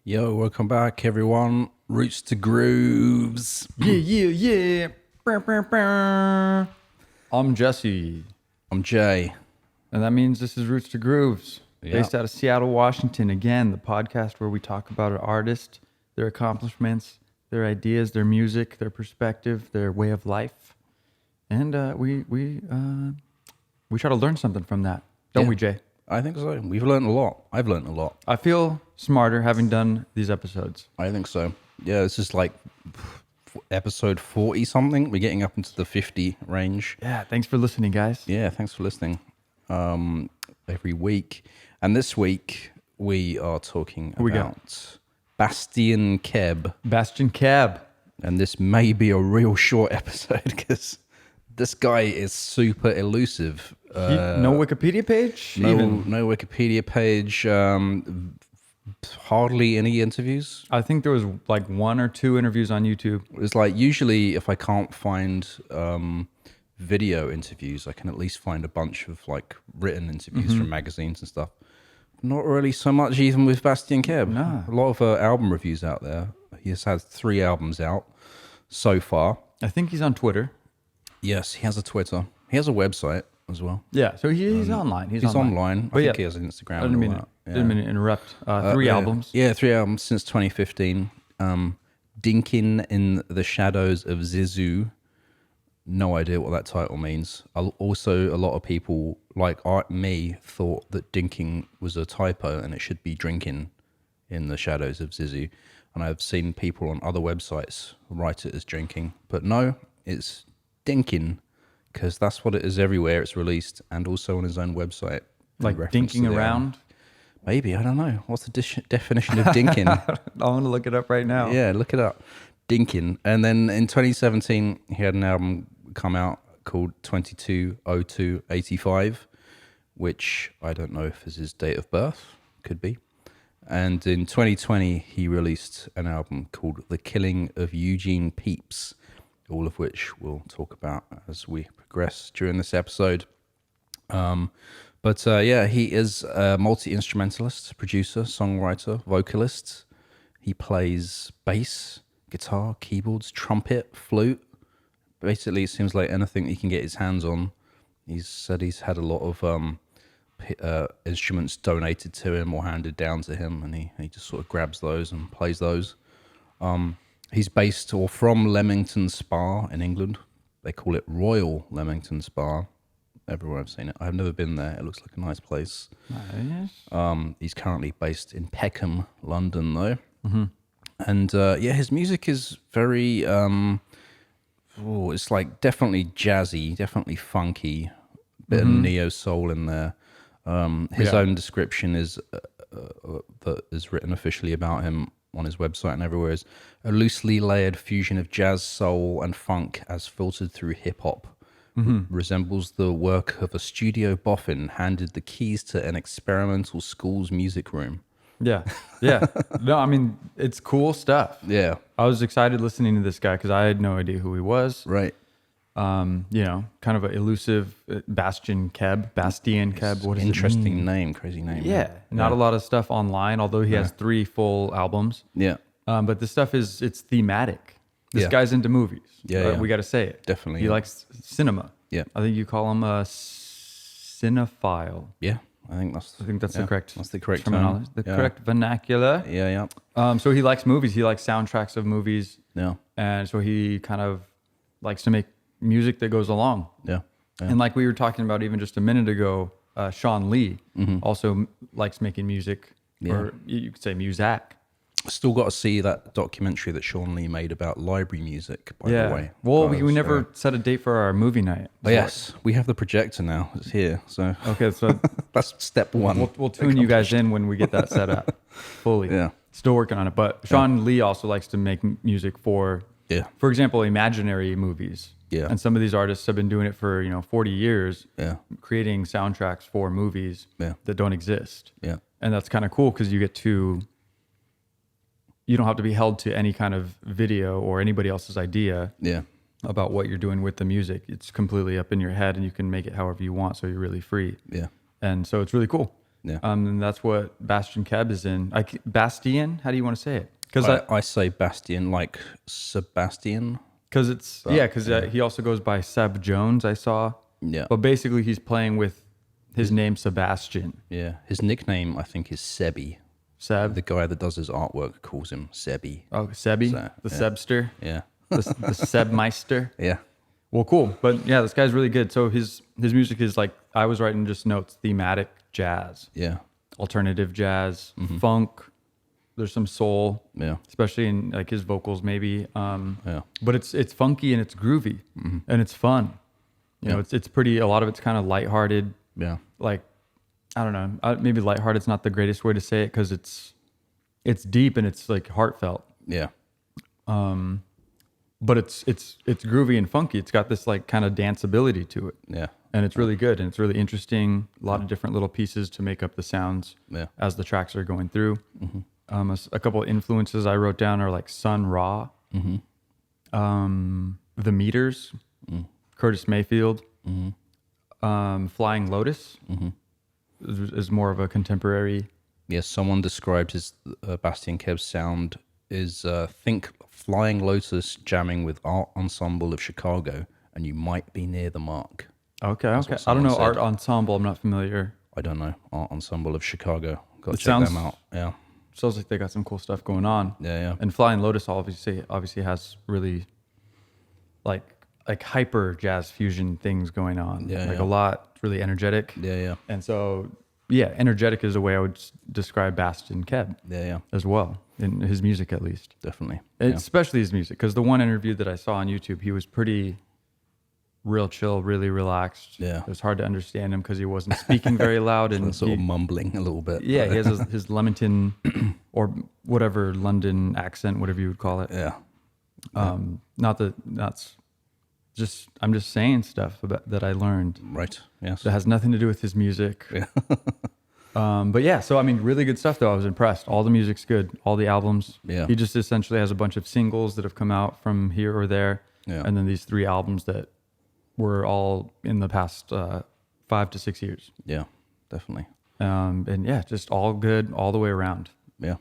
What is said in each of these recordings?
Yo, welcome back, everyone. Roots to Grooves. Yeah. Brr, brr, brr. I'm Jesse, I'm Jay. and that means this is Roots to Grooves, Yeah. based out of Seattle, Washington. Again, the podcast where we talk about an artist, their accomplishments, their ideas, their music, their perspective, their way of life, and we try to learn something from that, don't Yeah. we, Jay? I think so. We've learned a lot. I've learned a lot. I feel smarter having done these episodes. I think so. Yeah, this is like episode 40 something. We're getting up into the 50 range. Yeah, thanks for listening, guys. Yeah, thanks for listening every week. And this week we are talking we got? about Bastien Keb. Bastien Keb. And this may be a real short episode because this guy is super elusive. No Wikipedia page? No Even? Wikipedia page. Hardly any interviews. I think there was like 1 or 2 interviews on YouTube. It's like usually if I can't find video interviews, I can at least find a bunch of like written interviews from magazines and stuff. Not really so much even with Bastien Keb. No. A lot of album reviews out there. He has had 3 albums out so far. I think he's on Twitter. Yes, he has a Twitter. He has a website as well. Yeah, so he's online. He's online. But I think he has an Instagram. I didn't mean, didn't mean to interrupt. 3 albums. Yeah, 3 albums since 2015. Dinkin in the Shadows of Zizu. No idea what that title means. Also, a lot of people, like me, thought that dinking was a typo and it should be drinking in the Shadows of Zizu. And I've seen people on other websites write it as drinking. But no, it's dinking, because that's what it is everywhere it's released, and also on his own website. Like dinking around? Maybe, I don't know. What's the definition of dinking? I want to look it up right now. Yeah, look it up. Dinking. And then in 2017, he had an album come out called 220285, which I don't know if is his date of birth. Could be. And in 2020, he released an album called The Killing of Eugene Pepys, all of which we'll talk about as we progress during this episode. But he is a multi-instrumentalist, producer, songwriter, vocalist. He plays bass, guitar, keyboards, trumpet, flute. Basically, it seems like anything he can get his hands on. He's said he's had a lot of instruments donated to him or handed down to him, and he just sort of grabs those and plays those. He's based or from Leamington Spa in England. They call it Royal Leamington Spa. Everywhere I've seen it. I've never been there. It looks like a nice place. Nice. He's currently based in Peckham, London, though. Mm-hmm. And his music is very, it's like definitely jazzy, definitely funky, bit of neo soul in there. His own description is that is written officially about him on his website and everywhere is a loosely layered fusion of jazz, soul, and funk as filtered through hip hop. Resembles the work of a studio boffin handed the keys to an experimental school's music room. Yeah. No, I mean, it's cool stuff. Yeah. I was excited listening to this guy because I had no idea who he was. Right. Kind of an elusive Bastien Keb. What is Interesting it mean? name, crazy name. Yeah. Not a lot of stuff online, although he has 3 full albums. Yeah. But this stuff it's thematic. This Yeah. guy's into movies. Yeah, yeah. We got to say it. Definitely, He yeah. likes cinema. Yeah. I think you call him a cinephile. Yeah. I think that's the correct. That's the correct terminology. term. Correct vernacular. Yeah. So he likes movies. He likes soundtracks of movies. Yeah. And so he kind of likes to make music that goes along. Yeah. And like we were talking about even just a minute ago, Sean Lee also likes making music, or you could say muzak. Still got to see that documentary that Sean Lee made about library music, by the way. Well, we never set a date for our movie night. But yes, we have the projector now. It's here. So Okay, so that's step one. we'll tune you guys in when we get that set up fully. Yeah. Still working on it. But Sean Lee also likes to make music for example, imaginary movies. Yeah. And some of these artists have been doing it for, 40 years, creating soundtracks for movies that don't exist. Yeah. And that's kind of cool because you don't have to be held to any kind of video or anybody else's idea about what you're doing with the music. It's completely up in your head and you can make it however you want. So you're really free. Yeah. And so it's really cool. Yeah. And that's what Bastien Keb is in. Bastien, how do you want to say it? Because I say Bastien like Sebastien. Because he also goes by Seb Jones, I saw. Yeah. But basically, he's playing with his name, Sebastian. Yeah. His nickname, I think, is Sebi. Seb? The guy that does his artwork calls him Sebi. Oh, Sebi? So, the yeah. Sebster? Yeah. The Sebmeister? Yeah. Well, cool. But yeah, this guy's really good. So his music is like, I was writing just notes, thematic jazz, Yeah. alternative jazz, funk. There's some soul, Yeah. especially in like his vocals maybe. Yeah. But it's funky and it's groovy and it's fun. You know, it's pretty, a lot of it's kind of lighthearted. Yeah. Like, I don't know, maybe lighthearted's not the greatest way to say it because it's deep and it's like heartfelt. Yeah. But it's groovy and funky. It's got this like kind of danceability to it. Yeah. And it's really good and it's really interesting. A lot of different little pieces to make up the sounds Yeah. as the tracks are going through. A couple of influences I wrote down are like Sun Ra, The Meters, Curtis Mayfield, Flying Lotus is more of a contemporary. Yes, someone described his Bastien Keb's sound is think Flying Lotus jamming with Art Ensemble of Chicago, and you might be near the mark. Okay. what I don't know someone said. Art Ensemble. I'm not familiar. I don't know. Art Ensemble of Chicago. Got to It check sounds- them out. Yeah. Sounds like they got some cool stuff going on. Yeah, yeah. And Flying Lotus obviously has really like hyper jazz fusion things going on. Yeah, like yeah. a lot, really energetic. Yeah, yeah. And so, yeah, energetic is the way I would describe Bastien Keb Yeah, yeah. as well, in his music at least. Definitely. Especially his music, because the one interview that I saw on YouTube, he was pretty real chill, really relaxed. Yeah. It was hard to understand him because he wasn't speaking very loud. And Sort of mumbling a little bit. yeah, he has his Leamington or whatever London accent, whatever you would call it. Yeah. Not that that's just, I'm just saying stuff that I learned Right. Yes. that has nothing to do with his music. Yeah. But yeah, so I mean, really good stuff though. I was impressed. All the music's good. All the albums. Yeah. He just essentially has a bunch of singles that have come out from here or there. Yeah. And then these 3 albums that were all in the past 5 to 6 years. Yeah. Definitely. And yeah, just all good all the way around. Yeah.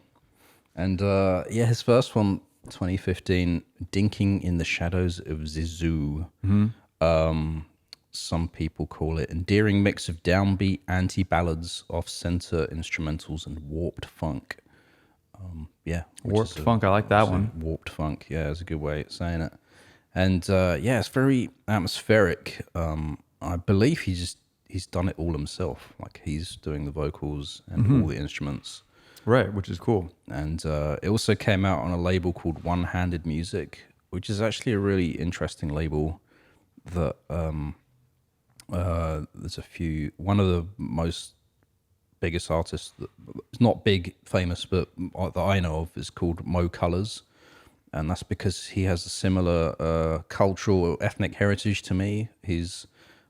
And yeah, his first one, 2015, Dinking in the Shadows of Zizou. Some people call it endearing mix of downbeat anti-ballads, off-center instrumentals, and warped funk. Yeah. which Warped is funk, I like that one. Warped funk, yeah, is a good way of saying it. And yeah, it's very atmospheric. I believe he's done it all himself. Like he's doing the vocals and all the instruments. Right, which is cool. And it also came out on a label called One Handed Music, which is actually a really interesting label that there's a few, one of the most biggest artists that is not big famous but that I know of is called Mo Colors, and that's because he has a similar cultural ethnic heritage to me. He's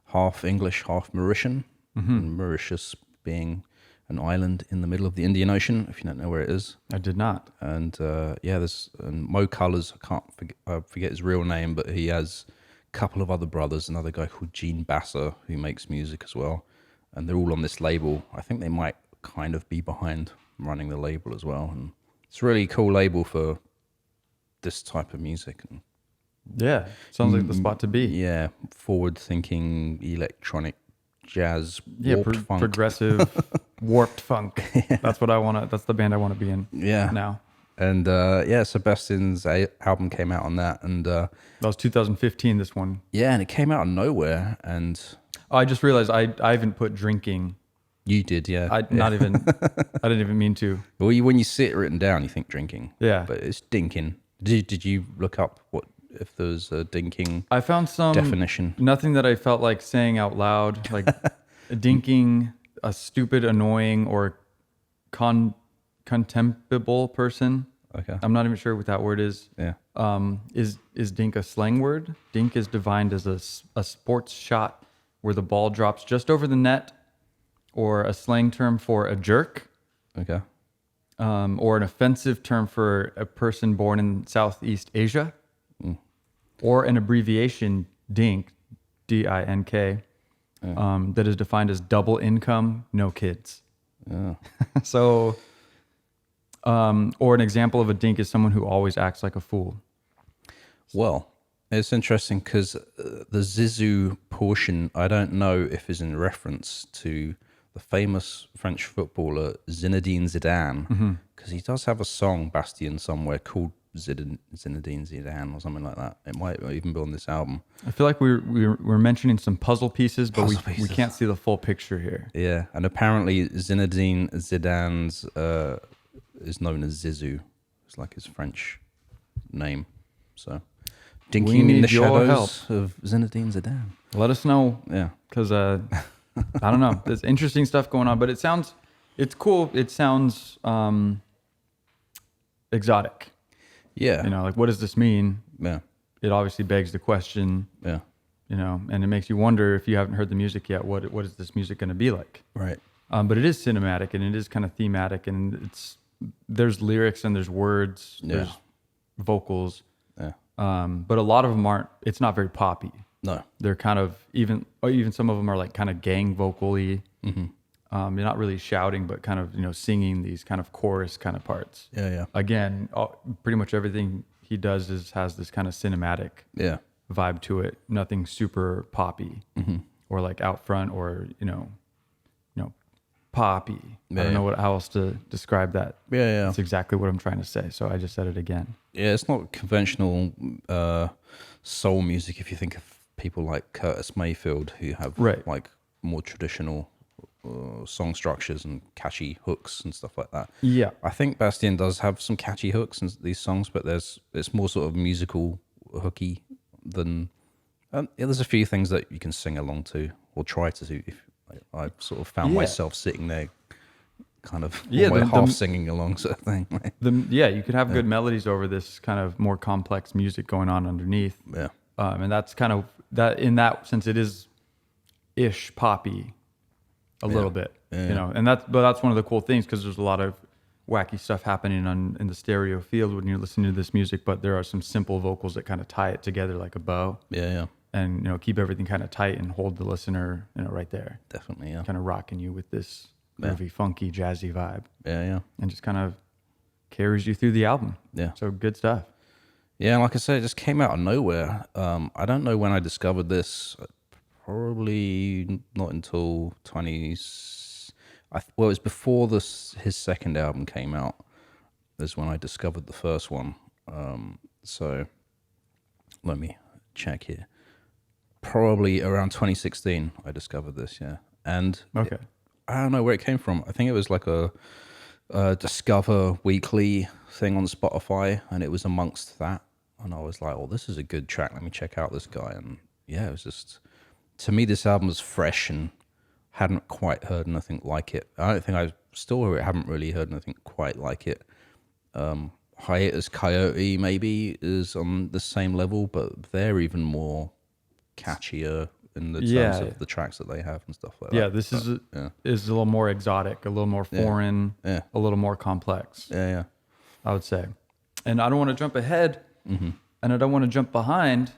half English, half Mauritian, and Mauritius being an island in the middle of the Indian Ocean, if you don't know where it is. I did not. And yeah, there's Mo Colors. I forget his real name, but he has a couple of other brothers. Another guy called Gene Basser who makes music as well, and they're all on this label. I think they might kind of be behind running the label as well, and it's a really cool label for this type of music. And Yeah, sounds like the spot to be. yeah, forward-thinking electronic jazz, Yeah, warped funk. progressive, warped funk. That's what I want to. That's the band I want to be in. Yeah. Now And yeah, Sebastian's album came out on that, and that was 2015. This one. yeah, and it came out of nowhere, and Oh, I just realized I haven't put drinking. you did, yeah. Not even. I didn't even mean to. Well, when you see it written down, you think drinking. Yeah. But it's dinking. Did you look up what if there's a dinking I found some definition? Nothing that I felt like saying out loud, like dinking, a stupid, annoying, or contemptible person. Okay. I'm not even sure what that word is. Yeah. Is dink a slang word? Dink is defined as a sports shot where the ball drops just over the net, or a slang term for a jerk, Okay. or an offensive term for a person born in Southeast Asia, or an abbreviation dink, D-I-N-K, that is defined as double income, no kids. Yeah. So, or an example of a dink is someone who always acts like a fool. Well, it's interesting because the Zizou portion, I don't know if is in reference to the famous French footballer Zinedine Zidane, because he does have a song, Bastien, somewhere called Zinedine Zidane or something like that. It might even be on this album. I feel like we're mentioning some puzzle pieces, but we Puzzle pieces. can't see the full picture here. Yeah, and apparently Zinedine Zidane's is known as Zizou. It's like his French name. So, dinking in need the your shadows of Zinedine Zidane. Let us know. Yeah. Because I don't know. There's interesting stuff going on, but it's cool. It sounds exotic. Yeah. You know, like what does this mean? Yeah. It obviously begs the question. Yeah. You know, and it makes you wonder if you haven't heard the music yet. What is this music going to be like? Right. But it is cinematic and it is kind of thematic, and there's lyrics and there's words, there's vocals. Yeah. But a lot of them aren't. It's not very poppy. No. They're kind of even some of them are like kind of gang vocally. Mm-hmm. You're not really shouting, but kind of singing these kind of chorus kind of parts. Yeah. Yeah. Again, pretty much everything he does has this kind of cinematic vibe to it. Nothing super poppy or like out front or poppy. I don't know how else to describe that. Yeah. That's exactly what I'm trying to say. So I just said it again. Yeah, it's not conventional soul music if you think of people like Curtis Mayfield who have like more traditional song structures and catchy hooks and stuff like that. Yeah. I think Bastien does have some catchy hooks in these songs, but it's more sort of musical hooky than... there's a few things that you can sing along to or try to. If I've sort of found myself sitting there kind of half singing along sort of thing. You could have good melodies over this kind of more complex music going on underneath. Yeah. And that's kind of that in that sense it is ish poppy a little bit, and that's one of the cool things because there's a lot of wacky stuff happening in the stereo field when you're listening to this music, but there are some simple vocals that kind of tie it together like a bow. Yeah. And keep everything kind of tight and hold the listener right there. Definitely, yeah. Kind of rocking you with this groovy, funky, jazzy vibe. Yeah. And just kind of carries you through the album. Yeah. So good stuff. Yeah, like I said, it just came out of nowhere. I don't know when I discovered this. Probably not until it was before his second album came out. Is when I discovered the first one. So let me check here. Probably around 2016, I discovered this. Yeah, and I don't know where it came from. I think it was like a Discover Weekly thing on Spotify, and it was amongst that. And I was like, "Oh, this is a good track. Let me check out this guy." And yeah, it was just, to me, this album was fresh and hadn't quite heard anything like it. I don't think haven't really heard anything quite like it. Hiatus Coyote maybe is on the same level, but they're even more catchier in the terms of the tracks that they have and stuff like that. Yeah, this is a little more exotic, a little more foreign, a little more complex. Yeah. I would say. And I don't want to jump ahead, and I don't want to jump behind,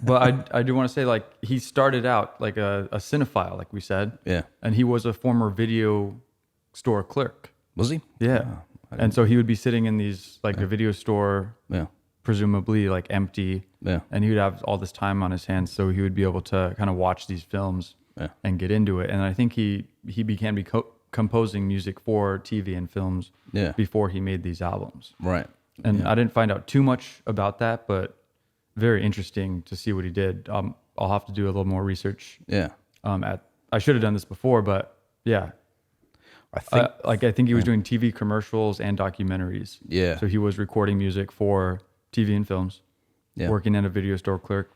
but I do want to say, like, he started out like a cinephile, like we said. Yeah. And he was a former video store clerk. Was he? Yeah. And so he would be sitting in these, like, a video store, presumably, like, empty. Yeah. And he would have all this time on his hands, so he would be able to kind of watch these films and get into it. And I think he began composing music for TV and films before he made these albums. Right. And I didn't find out too much about that, but very interesting to see what he did. I'll have to do a little more research. Yeah. I should have done this before, but yeah. I think he was doing TV commercials and documentaries. Yeah. So he was recording music for TV and films. Yeah. Working at a video store clerk.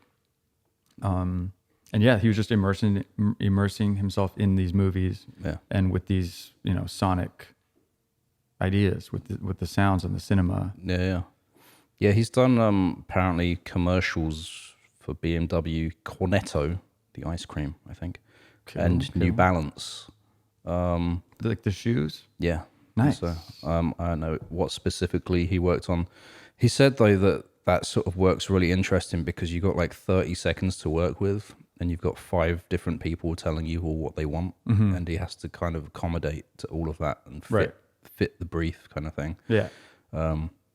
And he was just immersing himself in these movies. Yeah. And with these, sonic ideas with the sounds and the cinema. Yeah, he's done apparently commercials for BMW Cornetto, the ice cream, I think, and New Balance. Like the shoes? Yeah. Nice. So I don't know what specifically he worked on. He said though that sort of work's really interesting because you got like 30 seconds to work with, and you've got 5 different people telling you all what they want, and he has to kind of accommodate to all of that and fit the brief kind of thing. Yeah.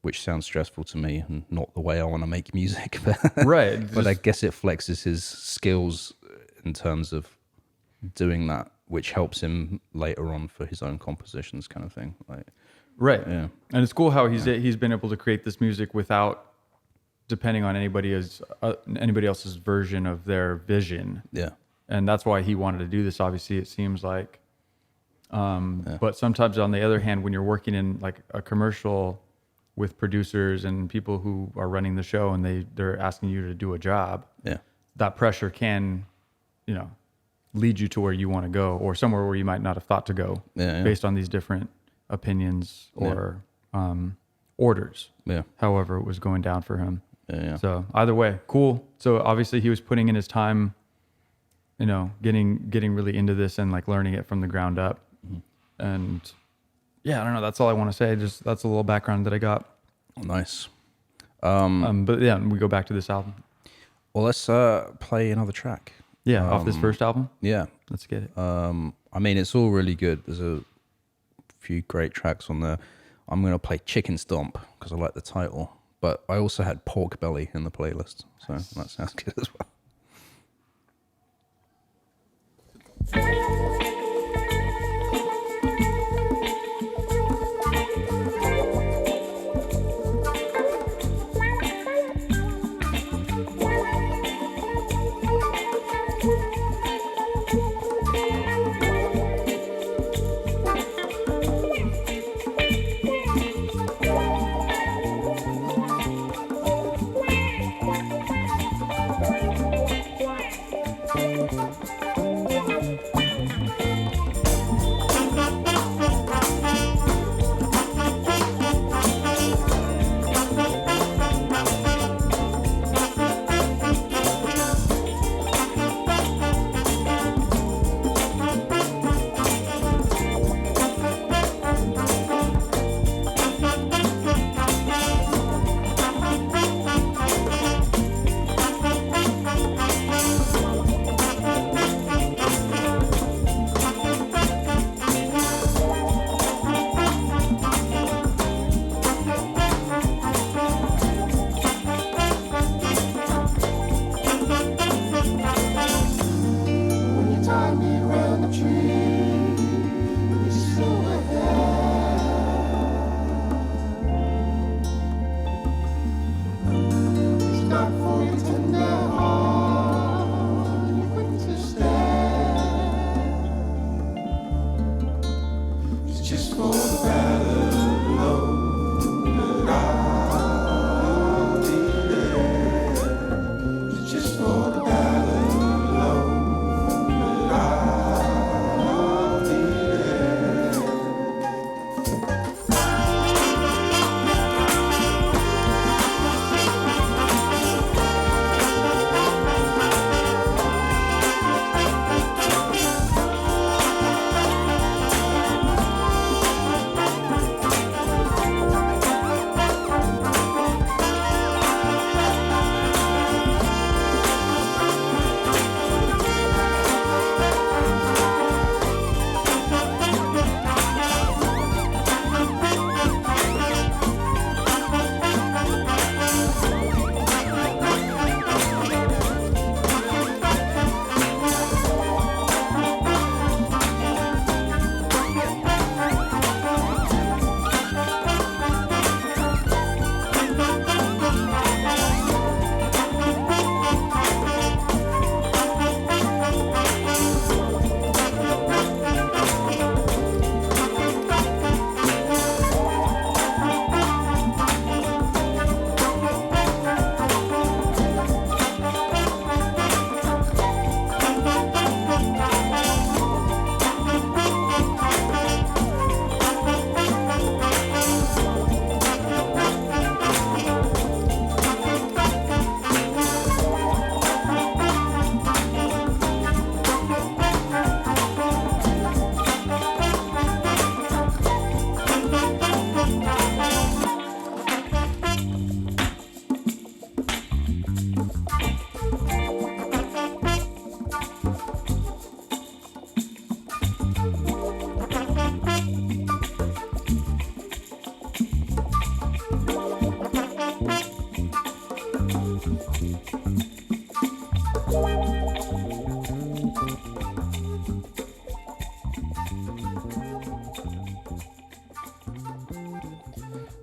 Which sounds stressful to me and not the way I want to make music. But Right. But I guess it flexes his skills in terms of doing that, which helps him later on for his own compositions kind of thing. Like, right. Yeah. And it's cool how he's been able to create this music without depending on anybody else's version of their vision. Yeah. And that's why he wanted to do this, obviously, it seems like. But sometimes on the other hand, when you're working in like a commercial with producers and people who are running the show and they're asking you to do a job, that pressure can, lead you to where you want to go or somewhere where you might not have thought to go based on these different opinions or orders. Yeah. However it was going down for him. Yeah. So either way, cool. So obviously he was putting in his time, getting really into this and like learning it from the ground up. And yeah, I don't know. That's all I want to say. Just that's a little background that I got. Nice. But yeah, we go back to this album. Well, let's play another track. Yeah, off this first album. Yeah. Let's get it. I mean, it's all really good. There's a few great tracks on there. I'm going to play Chicken Stomp because I like the title. But I also had Pork Belly in the playlist. So that sounds good as well.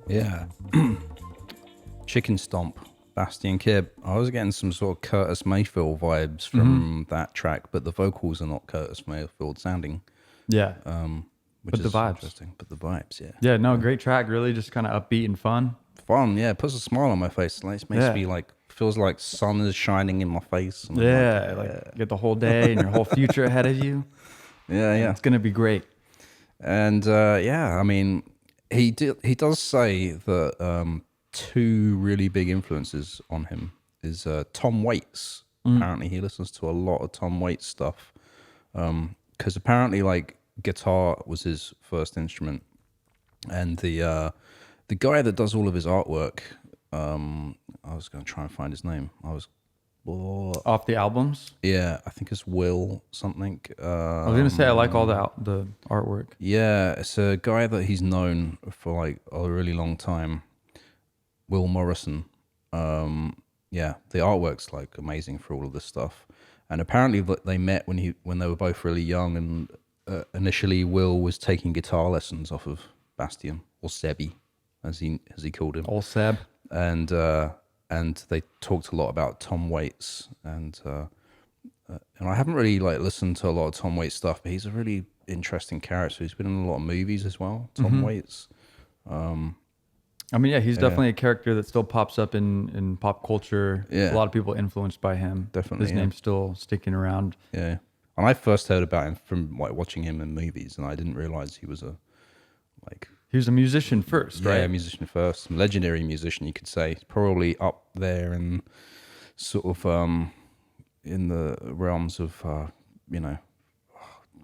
Yeah. Chicken Stomp, Bastien Keb. I was getting some sort of Curtis Mayfield vibes from that track, but the vocals are not Curtis Mayfield sounding. Yeah. Which But is the vibes. interesting. But the vibes, yeah. Yeah, no, great track. Really just kind of upbeat and fun. Fun, yeah. Puts a smile on my face. Like, it makes me like, feels like sun is shining in my face. And Yeah, like you get the whole day and your whole future ahead of you. Yeah, yeah. It's going to be great. And yeah, I mean, he does say that two really big influences on him is Tom Waits. Apparently, he listens to a lot of Tom Waits stuff because apparently, like, guitar was his first instrument, and the guy that does all of his artwork, I was going to try and find his name. Off the albums? Yeah, I think it's Will something. I was going to say I like all the artwork. Yeah, it's a guy that he's known for like a really long time. Will Morrison. Yeah, the artwork's like amazing for all of this stuff. And apparently they met when they were both really young, and initially Will was taking guitar lessons off of Bastien, or Sebi, as he called him. Old Seb. And they talked a lot about Tom Waits, and I haven't really like listened to a lot of Tom Waits stuff, but he's a really interesting character. He's been in a lot of movies as well, Tom Waits. I mean, yeah, he's definitely a character that still pops up in pop culture. Yeah. A lot of people influenced by him. Definitely, His name's still sticking around. Yeah, and I first heard about him from like watching him in movies, and I didn't realize he was He was a musician first, right? Yeah, musician first, legendary musician, you could say. Probably up there in sort of in the realms of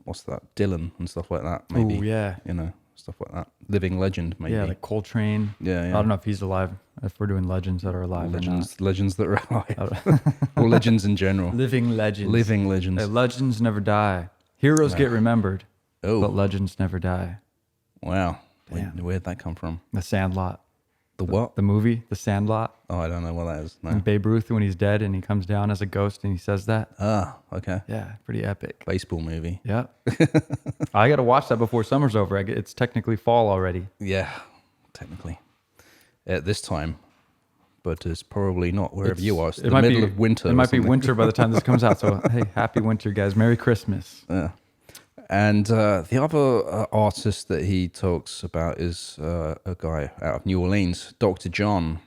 what's that, Dylan and stuff like that. Maybe. Oh yeah, stuff like that. Living legend, maybe. yeah, like Coltrane. Yeah. I don't know if he's alive. If we're doing legends that are alive, legends that are alive, or legends in general. Living legends. Living legends. Hey, legends never die. Heroes get remembered, Oh, but legends never die. wow. Damn. Where'd that come from? The Sandlot. The what? The movie, The Sandlot. Oh, I don't know what that is. No. And Babe Ruth, when he's dead and he comes down as a ghost and he says that. Ah, okay. Yeah, pretty epic. Baseball movie. Yeah. I got to watch that before summer's over. It's technically fall already. Yeah, technically. At this time. But it's probably not wherever you are. It's the middle of winter. It might be winter by the time this comes out. So, hey, happy winter, guys. Merry Christmas. Yeah. And the other artist that he talks about is a guy out of New Orleans, Dr. John.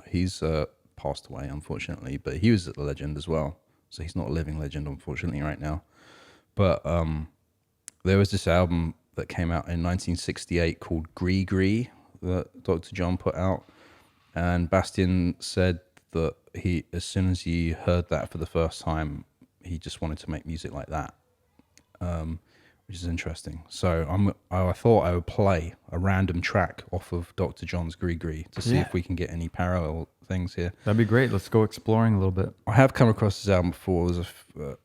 He's passed away, unfortunately, but he was a legend as well. So he's not a living legend, unfortunately, right now. But there was this album that came out in 1968 called Gris Gris that Dr. John put out. And Bastien said that as soon as he heard that for the first time, he just wanted to make music like that. Which is interesting. So I thought I would play a random track off of Dr. John's Gris Gris to see if we can get any parallel things here. That'd be great. Let's go exploring a little bit. I have come across this album before.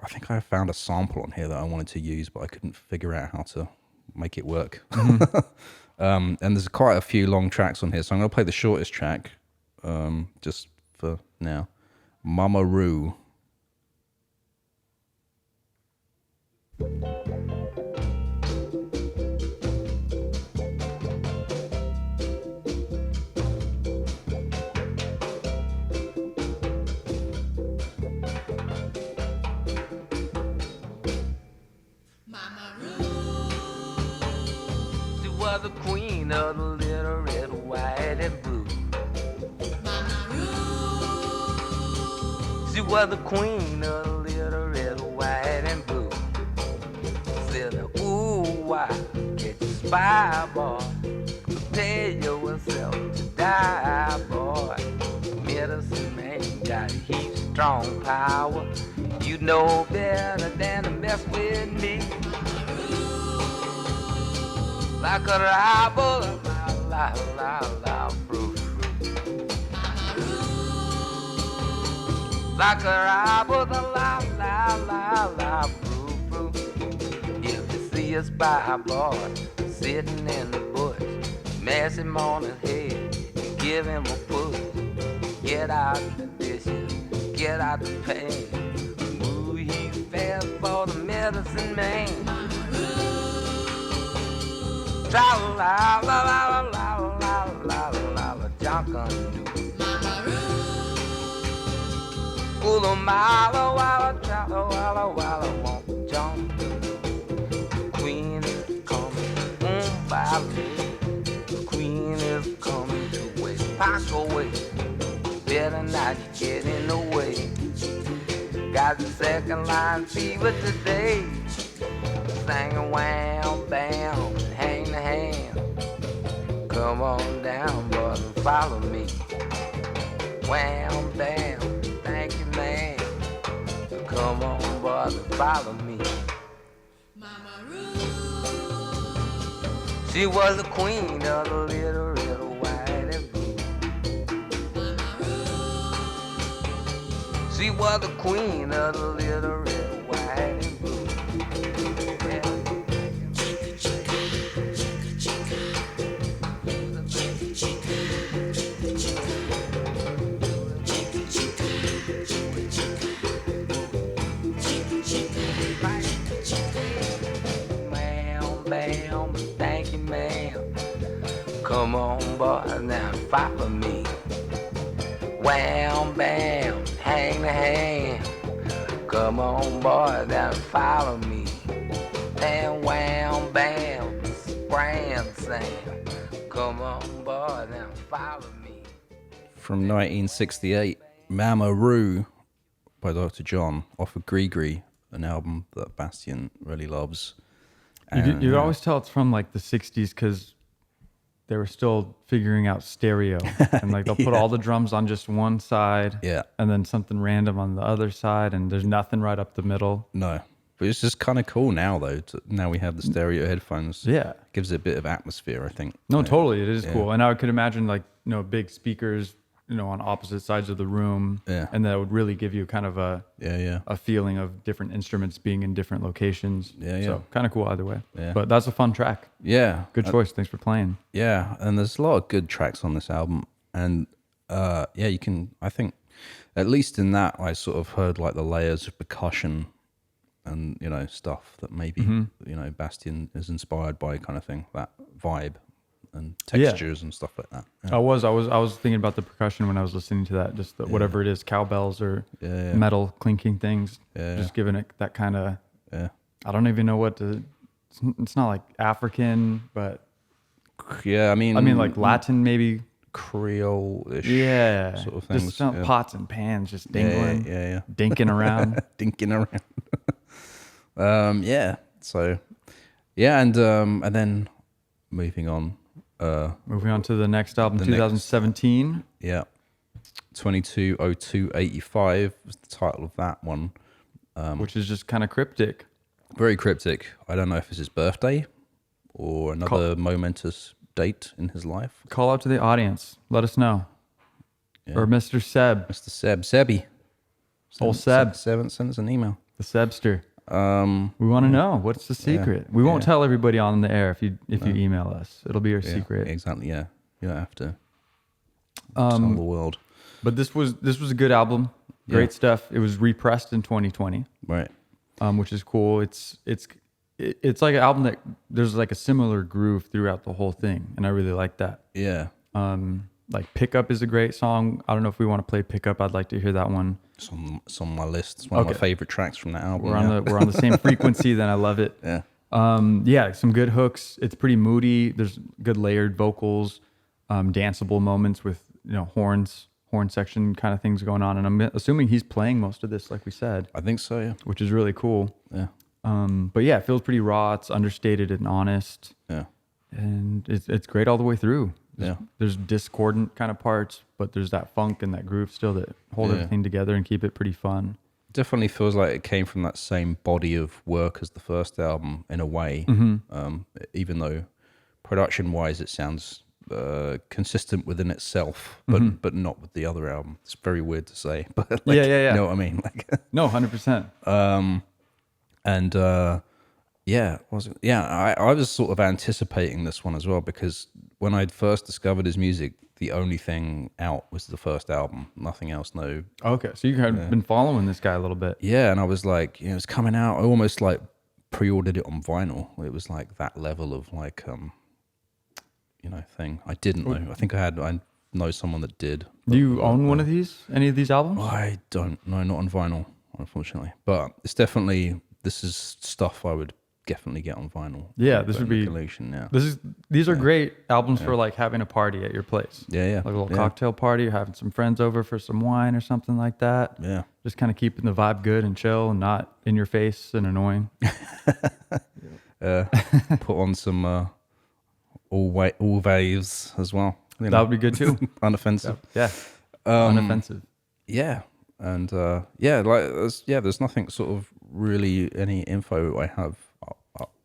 I think I found a sample on here that I wanted to use, but I couldn't figure out how to make it work. And there's quite a few long tracks on here, so I'm going to play the shortest track just for now. Mama Roo. The queen of the little red, white, and blue. Mama Roo. She was the queen of the little red, white, and blue. Said, ooh, why can't you spy, boy? Prepare yourself to die, boy. Medicine man got heat, strong power. You know better than to mess with me. Like a rabble, la la la, fruit. Like a rabble, la la la la, fruit. If you see a spy boy sitting in the bush, smash him on his head and give him a push. Get out the dishes, get out the pain. Ooh, he's fast for the medicine man. La la la la la la la mile while I try, while I won't jump. The queen is coming by me. The queen is coming to West Parkway. Better not get in the way. Got the second line fever today. Singing wham, bam, hang the hand. Come on down, boys, and follow me. Wham, bam, thank you, man. Come on, boys, and follow me. Mama Ruth. She was the queen of the little red, white, and blue. Mama Ruth. She was the queen of the little red, white, and blue. Come on, boy, now follow me. Wham, bam, hang the hand. Come on, boy, now follow me. And wham, bam, scram, Sam. Come on, boy, now follow me. From 1968, Mama Roo by Dr. John off of Gris Gris, an album that Bastien really loves. And, You always tell it's from like the 60s because they were still figuring out stereo. And like they'll put all the drums on just one side. Yeah. And then something random on the other side. And there's nothing right up the middle. No. But it's just kind of cool now, though. Now we have the stereo headphones. Yeah. Gives it a bit of atmosphere, I think. No, totally. It is cool. And I could imagine like, big speakers, on opposite sides of the room. Yeah. And that would really give you kind of a feeling of different instruments being in different locations. Yeah, yeah. So kind of cool either way. Yeah. But that's a fun track. Yeah. Good choice. Thanks for playing. Yeah. And there's a lot of good tracks on this album. And you can, I think, at least in that, I sort of heard like the layers of percussion and, stuff that maybe, Bastien is inspired by kind of thing, that vibe and textures and stuff like that. Yeah. I was thinking about the percussion when I was listening to that, just whatever it is, cowbells or metal clinking things, just giving it that kind of, I don't even know it's not like African, but yeah, I mean like Latin maybe. Creole-ish sort of things. Just pots and pans just dingling, dinking around. Dinking around. So, and then moving on. Moving on to the next album, 2017. 220285 was the title of that one. Which is just kind of cryptic. Very cryptic. I don't know if it's his birthday or another momentous date in his life. Call out to the audience. Let us know. Yeah. Or Mr. Seb. Mr. Seb. Sebby. Old Seb. Send us an email. The Sebster. We want to know. What's the secret? We won't tell everybody on the air if you email us. It'll be your secret. Exactly, yeah. You don't have to tell the world. But this was a good album. Great stuff. It was repressed in 2020. Right. Which is cool. It's like an album that there's like a similar groove throughout the whole thing, and I really like that. Yeah. Like Pickup is a great song. I don't know if we want to play Pickup. I'd like to hear that one. It's on my list. It's one of my favorite tracks from that album. We're on the same frequency. Then I love it. Yeah. Some good hooks. It's pretty moody. There's good layered vocals, danceable moments with horn section kind of things going on. And I'm assuming he's playing most of this, like we said. I think so. Yeah. Which is really cool. Yeah. But yeah, it feels pretty raw. It's understated and honest. Yeah. And it's great all the way through. Yeah. There's discordant kind of parts, but there's that funk and that groove still that hold everything together and keep it pretty fun. Definitely feels like it came from that same body of work as the first album in a way. Even though production-wise it sounds consistent within itself, but not with the other album. It's very weird to say, but you know what I mean? No, 100%. I was sort of anticipating this one as well, because when I'd first discovered his music, the only thing out was the first album, nothing else. No. Okay, so you had been following this guy a little bit. Yeah, and I was like, it's coming out. I almost like pre-ordered it on vinyl. It was like that level of like, thing. I didn't know. I think I know someone that did. Do you own one of these? Any of these albums? I don't. No, not on vinyl, unfortunately. But it's definitely, this is stuff I would definitely get on vinyl. Yeah, this would be collection. Yeah, these are great albums for like having a party at your place. Yeah. Like a little cocktail party, or having some friends over for some wine or something like that. Yeah. Just kind of keeping the vibe good and chill and not in your face and annoying. Put on some all waves as well. You know? That would be good too. Unoffensive. Yeah. Unoffensive. Yeah. And there's nothing sort of really any info I have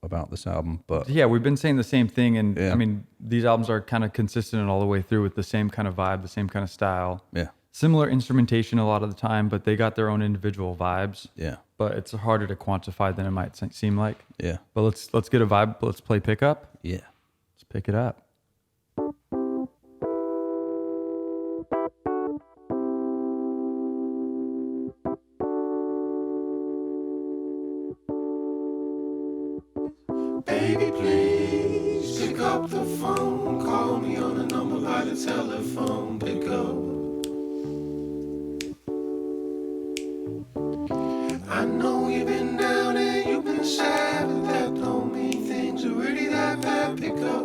about this album, but yeah, we've been saying the same thing, and I mean, these albums are kind of consistent all the way through with the same kind of vibe, the same kind of style. Yeah. Similar instrumentation a lot of the time, but they got their own individual vibes. Yeah. But it's harder to quantify than it might seem like. Yeah. But let's get a vibe. Let's play pickup. Yeah. Let's pick it up. Baby, please pick up the phone. Call me on a number by the telephone. Pick up. I know you've been down and you've been sad, but that don't mean things are really that bad. Pick up.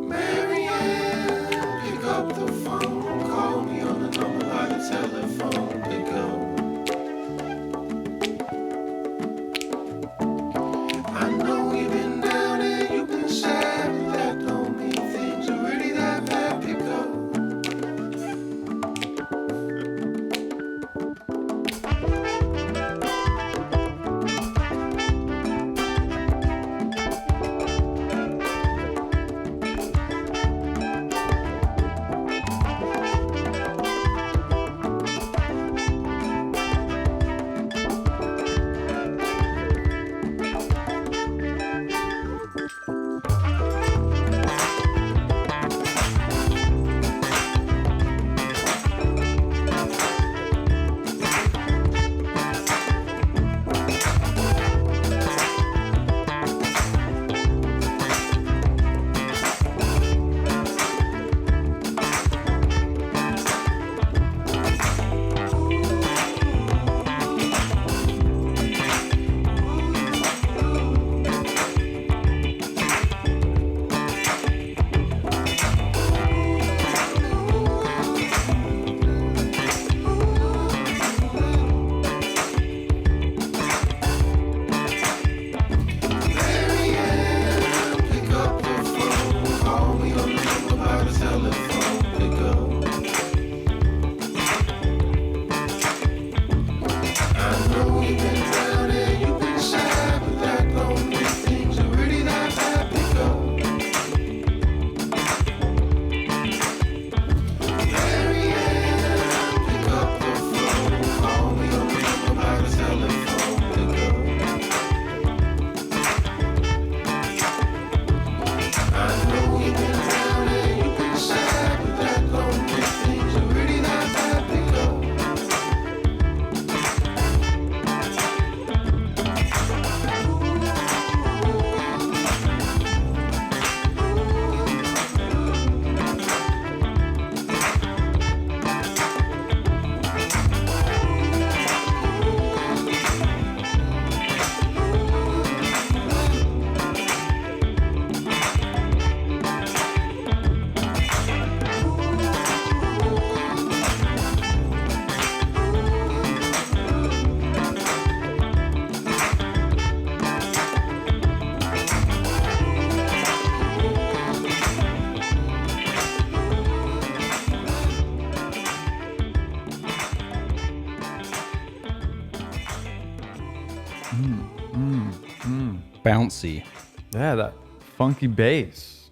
Marianne, pick up the phone. Call me on a number by the telephone. Pick up. I know you've been down and you've been sad, but that don't mean things are really that bad. Pick up. Bouncy. Yeah, that funky bass.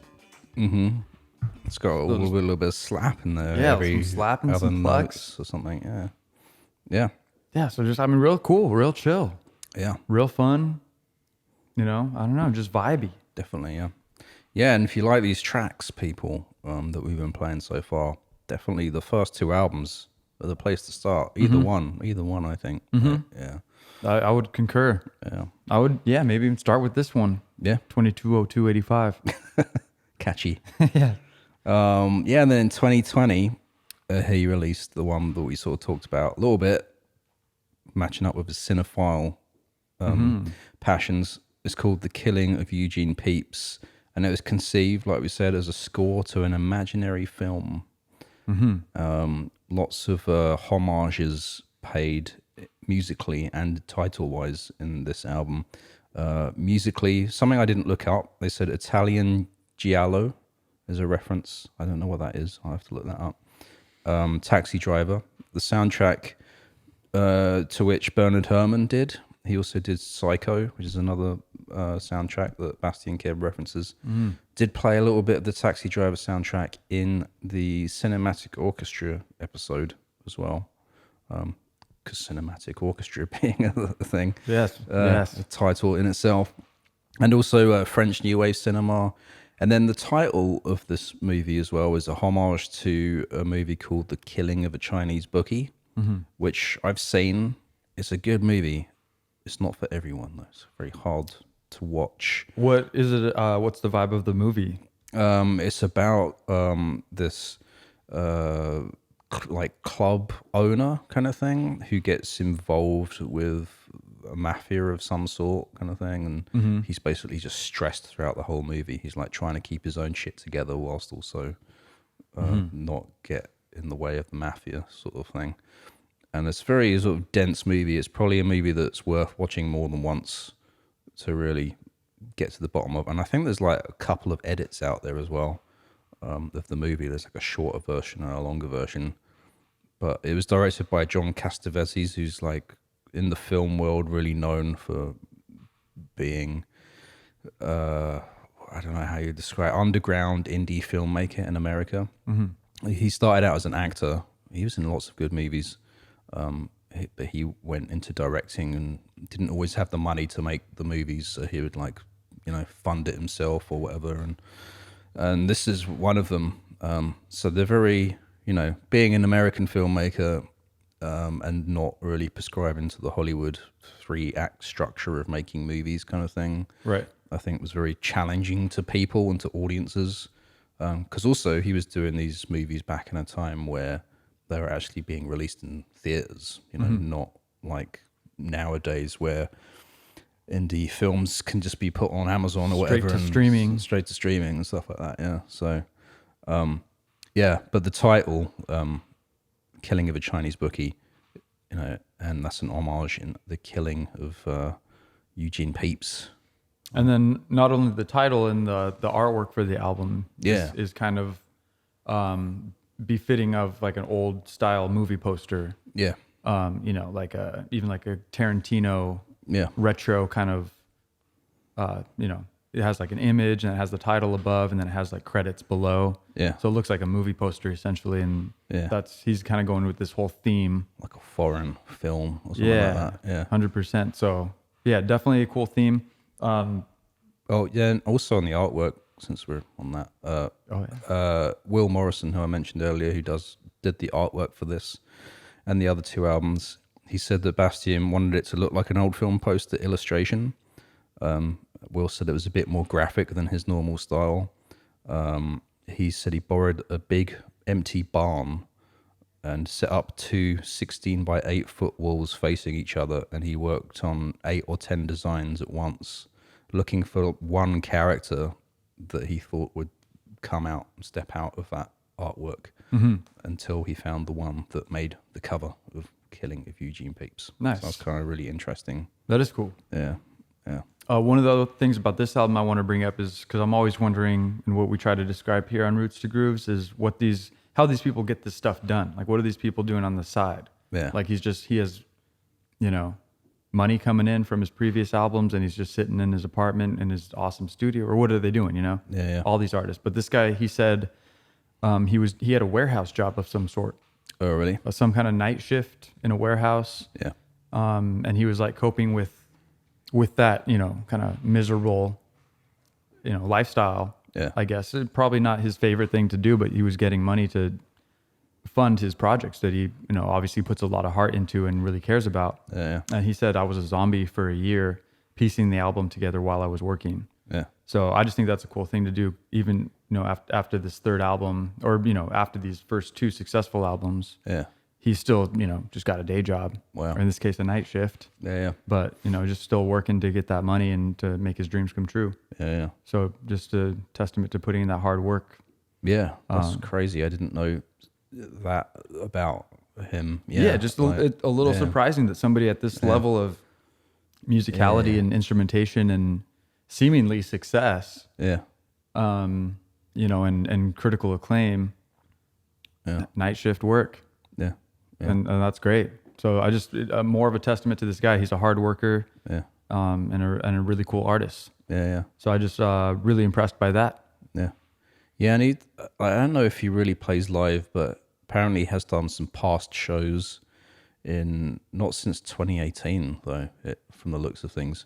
It's got a little bit of slap in there. Yeah, every some slap and other some notes plucks. or something. Yeah. Yeah. Yeah, so just, I mean, real cool, real chill, Yeah. real fun. You know, I don't know, just vibey. Definitely. Yeah. Yeah. And if you like these tracks, people, that we've been playing so far, definitely the first two albums are the place to start. Either one, I think. Yeah. I would concur. Yeah. I would, maybe even start with this one. Yeah. 220285. catchy. Yeah. Yeah, and then in 2020, he released the one that we sort of talked about a little bit, matching up with his cinephile passions. It's called The Killing of Eugene Pepys, and it was conceived, like we said, as a score to an imaginary film. Lots of homages paid musically and title-wise in this album. Musically, something I didn't look up, they said Italian giallo is a reference. I don't know what that is. I'll have to look that up. Taxi Driver. The soundtrack to which Bernard Herrmann did. He also did Psycho, which is another soundtrack that Bastien Keb references. Did play a little bit of the Taxi Driver soundtrack in the Cinematic Orchestra episode as well. Because Cinematic Orchestra being a thing. Yes, A title in itself. And also French New Wave cinema. And then the title of this movie as well is a homage to a movie called The Killing of a Chinese Bookie, which I've seen. It's a good movie. It's not for everyone, though. It's very hard to watch. What is it? What's the vibe of the movie? It's about this like club owner kind of thing who gets involved with a mafia of some sort kind of thing, and he's basically just stressed throughout the whole movie. He's like trying to keep his own shit together whilst also not get in the way of the mafia sort of thing. And it's a very sort of dense movie. It's probably a movie that's worth watching more than once to really get to the bottom of. And I think there's like a couple of edits out there as well of the movie. There's like a shorter version and a longer version. But it was directed by John Cassavetes, who's like in the film world really known for being, I don't know how you describe it, underground indie filmmaker in America. He started out as an actor. He was in lots of good movies. But he went into directing and didn't always have the money to make the movies, so he would like, fund it himself or whatever. And this is one of them. So they're very, being an American filmmaker and not really prescribing to the Hollywood 3-act structure of making movies kind of thing. Right. I think was very challenging to people and to audiences. Because also he was doing these movies back in a time where they were actually being released in theaters, not like nowadays where indie films can just be put on Amazon or whatever. Straight to streaming and stuff like that. Yeah. So, but the title, Killing of a Chinese Bookie, and that's an homage in The Killing of Eugene Pepys. And then not only the title and the artwork for the album Yeah. is kind of befitting of like an old style movie poster. Yeah. Like even like a Tarantino retro kind of, it has like an image and it has the title above and then it has like credits below. Yeah. So it looks like a movie poster essentially. And he's kind of going with this whole theme. Like a foreign film or something like that. Yeah. 100%. So yeah, definitely a cool theme. And also on the artwork, since we're on that, Will Morrison, who I mentioned earlier, who did the artwork for this and the other two albums, he said that Bastien wanted it to look like an old film poster illustration. Will said it was a bit more graphic than his normal style. He said he borrowed a big empty barn and set up two 16 by 8 foot walls facing each other, and he worked on 8 or 10 designs at once, looking for one character that he thought would step out of that artwork until he found the one that made the cover of Killing of Eugene Pepys. Nice. So that's kind of really interesting. That is cool. Yeah. One of the other things about this album I want to bring up is because I'm always wondering, and what we try to describe here on Roots to Grooves is how these people get this stuff done. Like, what are these people doing on the side? Yeah. Like he has, money coming in from his previous albums and he's just sitting in his apartment in his awesome studio, or what are they doing, Yeah. All these artists. But this guy, he said he had a warehouse job of some sort. Oh, really? Some kind of night shift in a warehouse. Yeah. And he was like coping with that, kind of miserable, lifestyle. Yeah. I guess it's probably not his favorite thing to do, but he was getting money to fund his projects that he, obviously puts a lot of heart into and really cares about. Yeah. And he said, I was a zombie for a year piecing the album together while I was working. Yeah. So I just think that's a cool thing to do, even, after this third album, or after these first two successful albums, Yeah. he's still just got a day job, Wow. or in this case a night shift. Yeah. But just still working to get that money and to make his dreams come true. Yeah. So just a testament to putting in that hard work. Yeah. That's crazy. I didn't know that about him. Yeah, just a little surprising that somebody at this level of musicality and instrumentation and seemingly success, Yeah. and critical acclaim, night shift work. Yeah. Yeah. And that's great. So I just more of a testament to this guy. He's a hard worker, Yeah. and a really cool artist. Yeah. Yeah. So I just really impressed by that. Yeah. Yeah. And I don't know if he really plays live, but apparently he has done some past shows not since 2018 though, from the looks of things,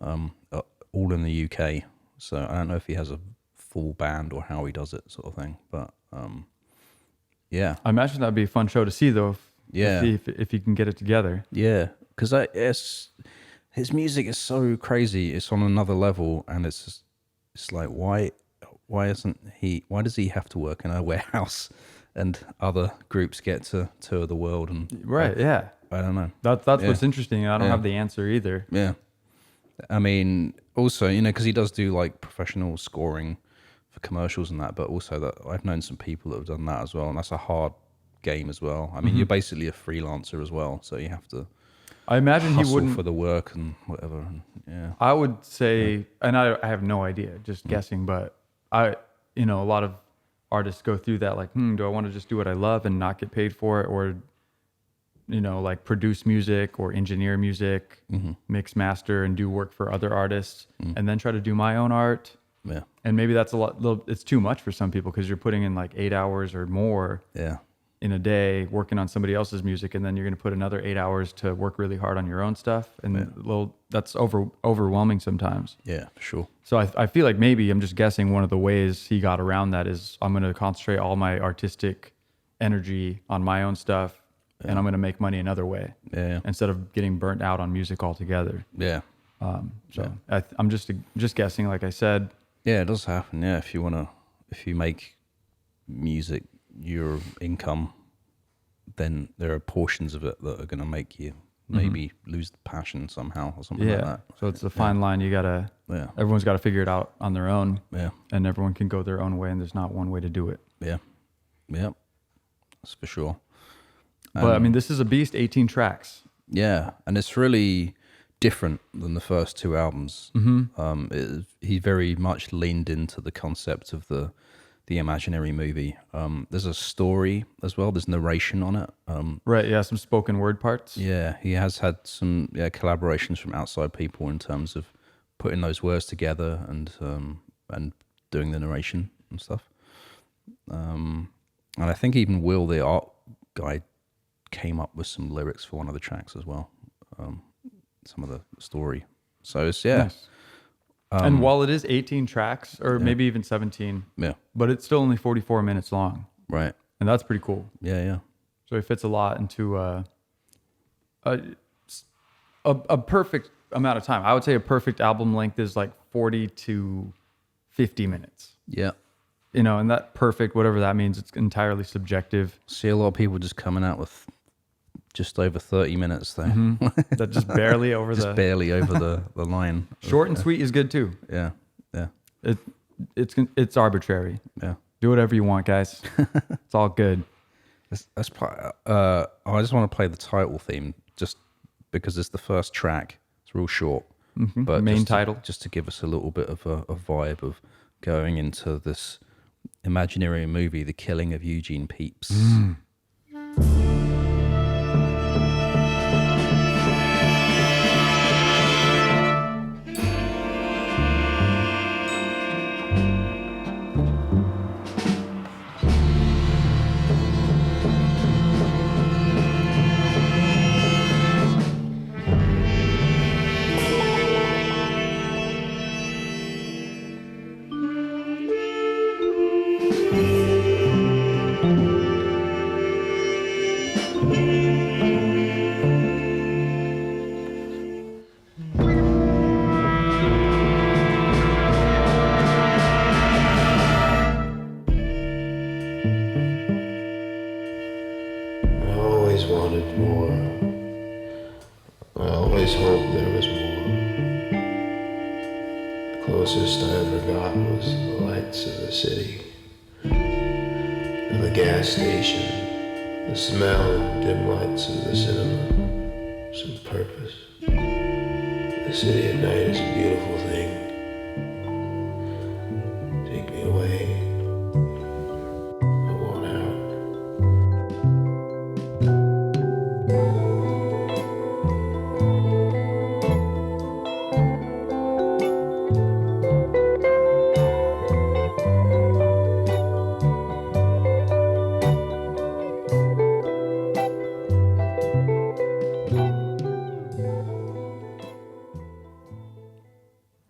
all in the UK. So I don't know if he has a full band or how he does it, sort of thing. But yeah. I imagine that'd be a fun show to see, though. Yeah. If he can get it together. Yeah, because his music is so crazy. It's on another level, and it's like why does he have to work in a warehouse, and other groups get to tour the world? And Right. Yeah. I don't know. That's what's interesting. I don't have the answer either. Yeah, I mean, also because he does do like professional scoring for commercials and that, but also that I've known some people that have done that as well, and that's a hard game as well. I mean, you're basically a freelancer as well, so you have to. I imagine he hustle wouldn't for the work and whatever. And, yeah, I would say, and I have no idea, just guessing, but a lot of artists go through that, like, do I want to just do what I love and not get paid for it, or like produce music or engineer music, mix, master, and do work for other artists, and then try to do my own art. yeah, And maybe that's it's too much for some people, because you're putting in like 8 hours or more yeah, in a day working on somebody else's music, and then you're going to put another 8 hours to work really hard on your own stuff, and that's overwhelming sometimes. yeah, for sure. So I feel like maybe, I'm just guessing, one of the ways he got around that is, I'm going to concentrate all my artistic energy on my own stuff, and I'm going to make money another way, Yeah, instead of getting burnt out on music altogether. yeah, I'm just guessing, like I said. yeah. It does happen. Yeah, if you make music your income, then there are portions of it that are going to make you maybe lose the passion somehow or something like that. So it's a fine line. You gotta. Yeah. Everyone's got to figure it out on their own. Yeah. And everyone can go their own way, and there's not one way to do it. Yeah, yeah, that's for sure. But I mean, this is a beast. 18 tracks. Yeah, and it's really different than the first two albums. He very much leaned into the concept of the imaginary movie. There's a story as well. There's narration on it. Right. Yeah. Some spoken word parts. Yeah, he has had some collaborations from outside people in terms of putting those words together and doing the narration and stuff. And I think even Will, the art guy, came up with some lyrics for one of the tracks as well. Some of the story. So it's Nice. And while it is 18 tracks, or maybe even 17, yeah, but it's still only 44 minutes long, right. and that's pretty cool. Yeah, yeah, So it fits a lot into a perfect amount of time. I would say a perfect album length is like 40 to 50 minutes. yeah. And that perfect, whatever that means, it's entirely subjective. See a lot of people just coming out with just over 30 minutes though. That just barely over barely over the line. Short and sweet is good too. Yeah, yeah, It's arbitrary. yeah. Do whatever you want, guys. It's all good. That's part. I just want to play the title theme just because it's the first track. It's real short, but Main just title. just to give us a little bit of a vibe of going into this imaginary movie, The Killing of Eugene Pepys. first I ever got was the lights of the city, and the gas station, the smell of dim lights of the cinema, some purpose. The city at night is a beautiful thing. Take me away. I want out.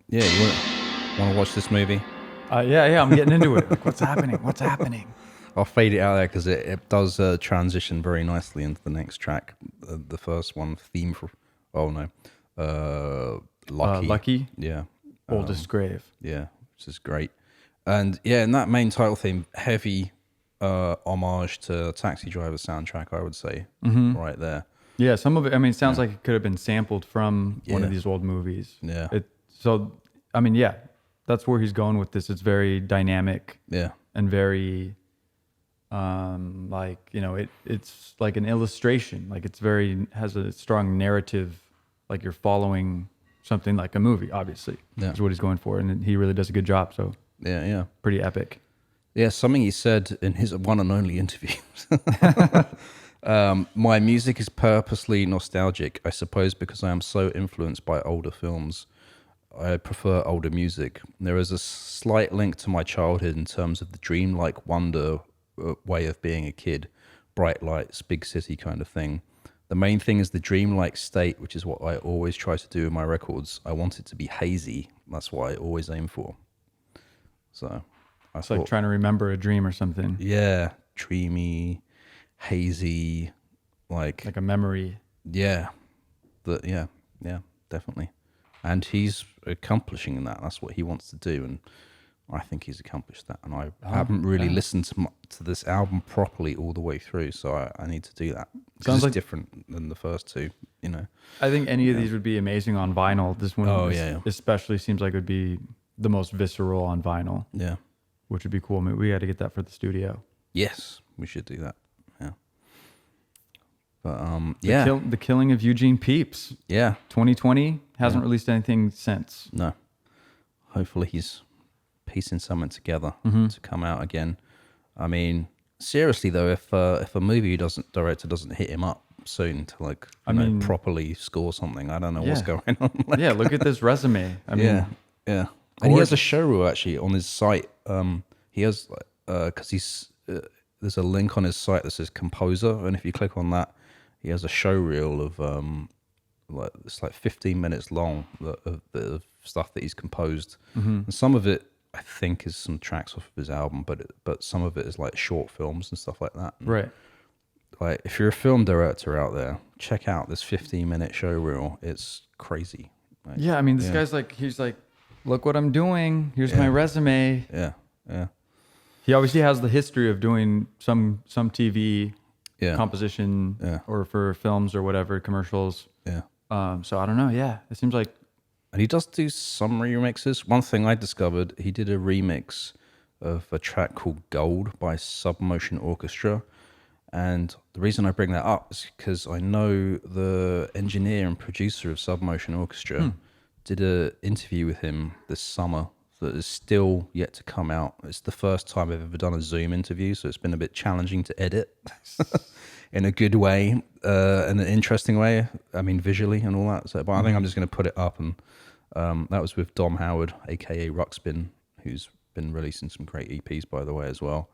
Yeah, you want to watch this movie? Yeah, I'm getting into it. Like, what's happening? What's happening? I'll fade it out there because it does transition very nicely into the next track. The first one, theme for, Lucky. Lucky, Yeah. Oldest Grave. Yeah, which is great. And yeah, and that main title theme, heavy homage to Taxi Driver soundtrack, I would say, right there. Yeah, some of it, I mean, it sounds like it could have been sampled from one of Yeah. these old movies. Yeah. So, I mean, yeah, that's where he's going with this. It's very dynamic Yeah. and very, like, you know, it's like an illustration. Like it's has a strong narrative, like you're following something like a movie, obviously. Yeah. Is what he's going for. And he really does a good job. So Yeah. pretty epic. Yeah, something he said in his one and only interview. My music is purposely nostalgic, I suppose, because I am so influenced by older films. I prefer older music. There is a slight link to my childhood in terms of the dreamlike wonder way of being a kid, bright lights, big city kind of thing. The main thing is the dreamlike state, which is what I always try to do in my records. I want it to be hazy. That's what I always aim for. So It's like trying to remember a dream or something. yeah, dreamy, hazy, like Like a memory. yeah, yeah, definitely. And he's accomplishing that. That's what he wants to do, and I think he's accomplished that. And I haven't really listened to this album properly all the way through, so I need to do that. Sounds It's like- different than the first two, you know. I think any of these would be amazing on vinyl. This one especially seems like it would be the most visceral on vinyl, Yeah. which would be cool. I mean, we got to get that for the studio. Yes, we should do that. Yeah. But The Killing of Eugene Pepys. yeah. 2020 hasn't released anything since. No. Hopefully he's piecing something together to come out again. I mean, seriously though, if a movie director doesn't hit him up soon to like you know, properly score something, I don't know what's going on. Like, Yeah, look at this resume. I mean, yeah. And he has a show reel actually on his site. He has because he's there's a link on his site that says composer, and if you click on that, he has a show reel of like it's like 15 minutes long of stuff that he's composed, and some of it I think is some tracks off of his album, but some of it is like short films and stuff like that. And right. like if you're a film director out there, check out this 15-minute show reel. It's crazy. Like, Yeah, I mean, this guy's like, he's like, look what I'm doing. Here's my resume. yeah. He obviously has the history of doing some TV composition or for films or whatever, commercials. Yeah. So I don't know. Yeah, it seems like And he does do some remixes. One thing I discovered, he did a remix of a track called Gold by Submotion Orchestra. And the reason I bring that up is because I know the engineer and producer of Submotion Orchestra did an interview with him this summer that is still yet to come out. It's the first time I've ever done a Zoom interview, so it's been a bit challenging to edit in a good way, in an interesting way. I mean, visually and all that. So, but I think I'm just going to put it up. And that was with Dom Howard, aka Ruxpin, who's been releasing some great EPs, by the way, as well.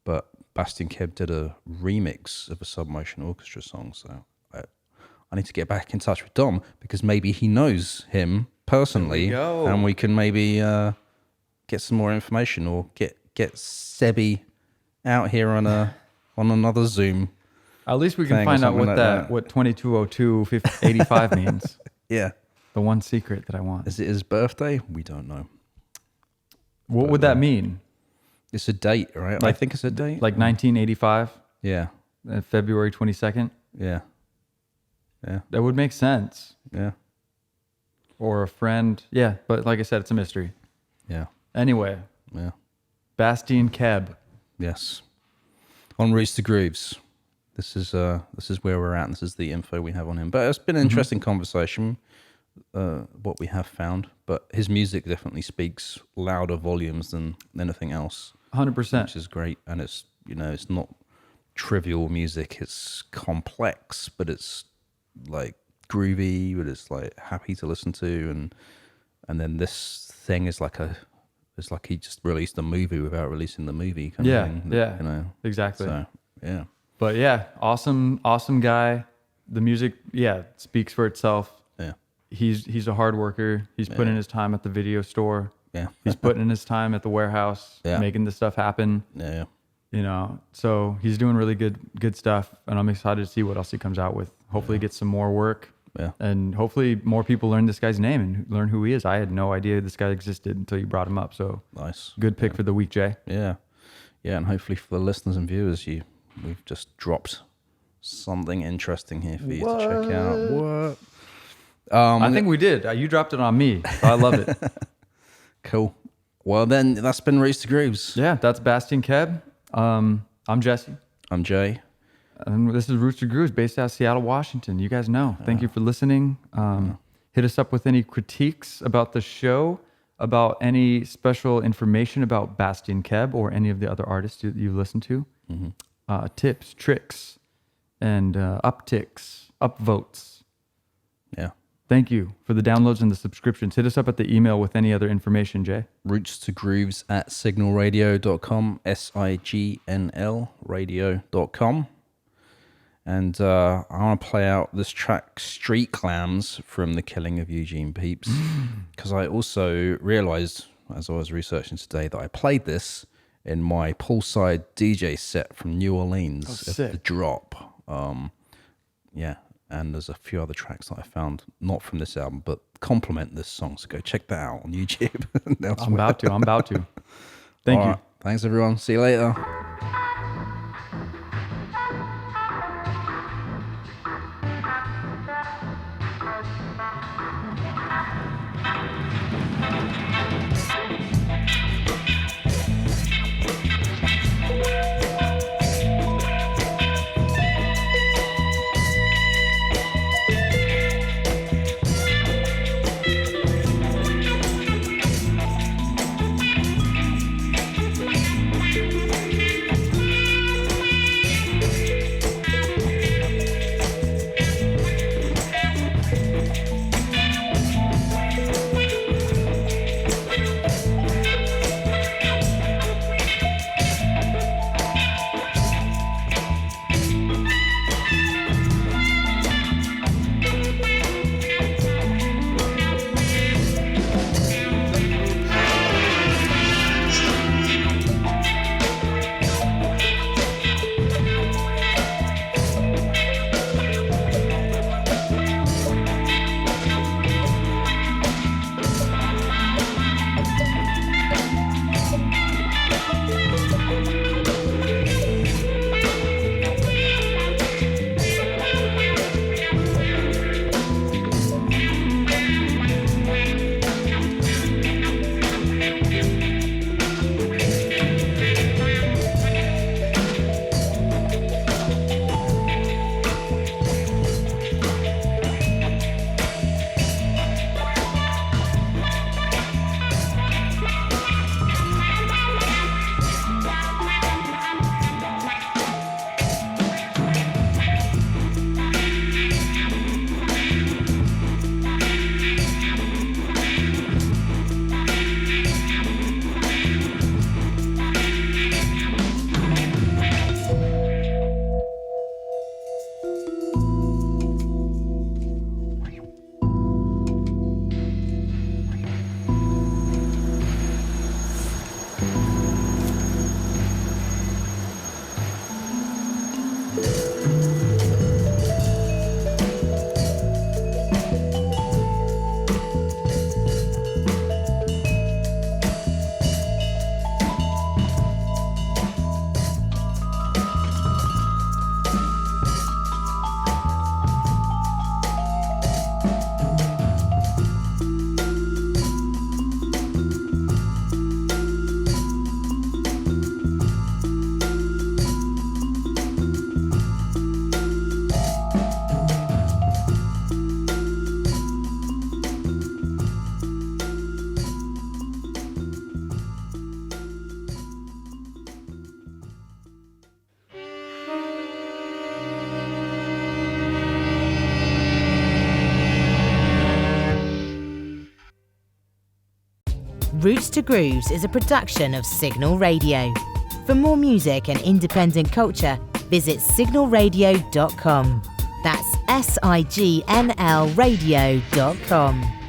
But Bastien Keb did a remix of a Submotion Orchestra song, so I need to get back in touch with Dom because maybe he knows him personally, and we can maybe get some more information or get Sebi out here on another Zoom. at least we can find out what what 2202-85 means. Yeah, The one secret that I want. is it his birthday? We don't know. What would that mean? It's a date, right? I think it's a date. Like 1985, yeah, February 22nd. yeah, That would make sense. yeah, Or a friend. Yeah, but like I said, it's a mystery. Yeah. Anyway, Yeah. Bastien Keb. Yes. En route to grooves. This is where we're at. And this is the info we have on him. But it's been an interesting conversation. What we have found, but his music definitely speaks louder volumes than anything else. 100%. Which is great, and it's it's not trivial music. It's complex, but it's like groovy, but it's like happy to listen to, and then this thing is like it's like he just released a movie without releasing the movie. Kind of thing, yeah, exactly. So yeah, but yeah, awesome guy. The music, speaks for itself. Yeah, he's a hard worker. He's putting in his time at the video store. Yeah, he's putting in his time at the warehouse, making this stuff happen. Yeah. So he's doing really good stuff, and I'm excited to see what else he comes out with. Hopefully get some more work. Yeah. And hopefully more people learn this guy's name and learn who he is. I had no idea this guy existed until you brought him up. So nice. Good pick for the week, Jay. Yeah. Yeah, and hopefully for the listeners and viewers, we've just dropped something interesting here for you to check out. What? I think we did. You dropped it on me. So I love it. Cool. Well, then that's been Race to Grooves. Yeah, that's Bastien Keb. I'm Jesse. I'm Jay. And this is Roots to Grooves, based out of Seattle, Washington. You guys know. Thank you for listening. Hit us up with any critiques about the show, about any special information about Bastien Keb or any of the other artists you listen to. Tips, tricks, and upticks, upvotes. Yeah. Thank you for the downloads and the subscriptions. Hit us up at the email with any other information, Jay. Roots to Grooves at signalradio.com, SIGNL radio.com. And I want to play out this track, Street Clams, from The Killing of Eugene Pepys, because I also realized, as I was researching today, that I played this in my poolside DJ set from New Orleans at the Drop. Yeah, and there's a few other tracks that I found, not from this album, but complement this song, so go check that out on YouTube. I'm about to. Thank you. Right. Thanks, everyone. See you later. Roots to Grooves is a production of Signl Radio. For more music and independent culture, visit signalradio.com. That's signl radio.com.